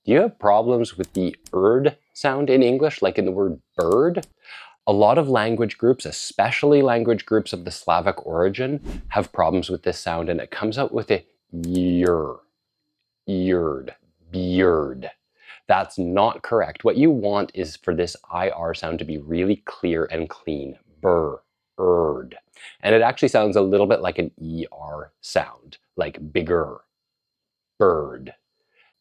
Do you have problems with the erd sound in English, like in the word bird? A lot of language groups, especially language groups of the Slavic origin, have problems with this sound, and it comes out with a yer, yerd, beard. That's not correct. What you want is for this IR sound to be really clear and clean. Burr, erd. And it actually sounds a little bit like an ER sound, like bigger, bird.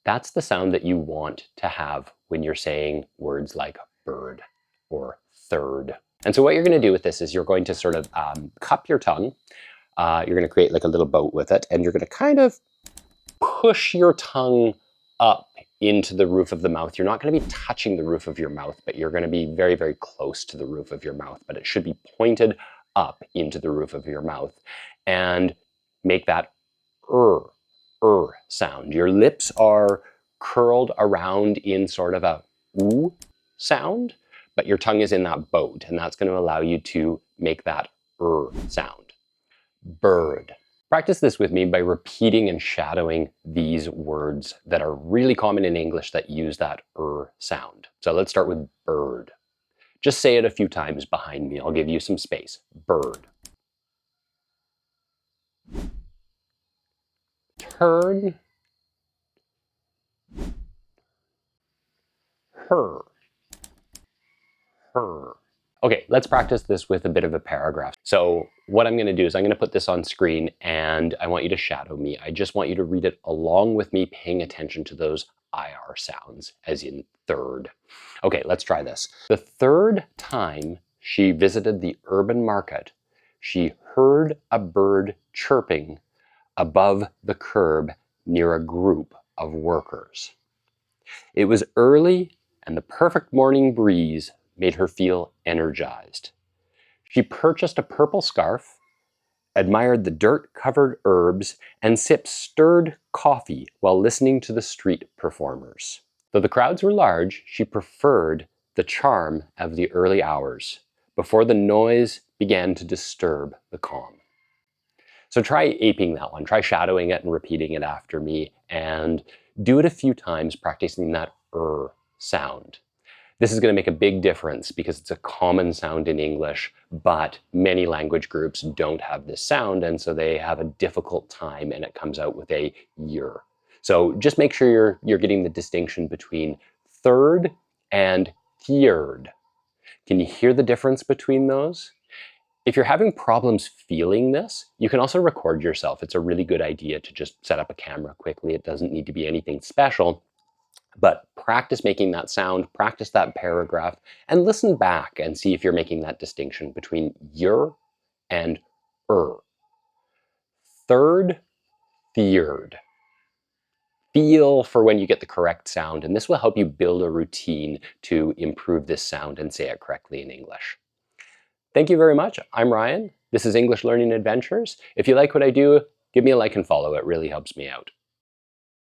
That's the sound that you want to have when you're saying words like bird or third. And so what you're going to do with this is you're going to sort of cup your tongue. You're going to create like a little boat with it, and you're going to kind of push your tongue up into the roof of the mouth. You're not going to be touching the roof of your mouth, but you're going to be very, very close to the roof of your mouth, but it should be pointed up into the roof of your mouth, and make that sound. Your lips are curled around in sort of a oo sound, but your tongue is in that boat, and that's going to allow you to make that sound. Bird. Practice this with me by repeating and shadowing these words that are really common in English that use that sound. So let's start with bird. Just say it a few times behind me. I'll give you some space. Bird. Turn. Her. Her. Okay, let's practice this with a bit of a paragraph. So what I'm going to do is I'm going to put this on screen, and I want you to shadow me. I just want you to read it along with me, paying attention to those IR sounds, as in third. Okay, let's try this. The third time she visited the urban market, she heard a bird chirping above the curb near a group of workers. It was early, and the perfect morning breeze made her feel energized. She purchased a purple scarf, admired the dirt-covered herbs, and sipped stirred coffee while listening to the street performers. Though the crowds were large, she preferred the charm of the early hours, before the noise began to disturb the calm. So try aping that one. Try shadowing it and repeating it after me, and do it a few times, practicing that sound. This is going to make a big difference because it's a common sound in English, but many language groups don't have this sound, and so they have a difficult time, and it comes out with a yer. So just make sure you're getting the distinction between third and third. Can you hear the difference between those? If you're having problems feeling this, you can also record yourself. It's a really good idea to just set up a camera quickly. It doesn't need to be anything special. But practice making that sound, practice that paragraph, and listen back and see if you're making that distinction between yer and third, third. Feel for when you get the correct sound, and this will help you build a routine to improve this sound and say it correctly in English. Thank you very much. I'm Ryan. This is English Learning Adventures. If you like what I do, give me a like and follow. It really helps me out.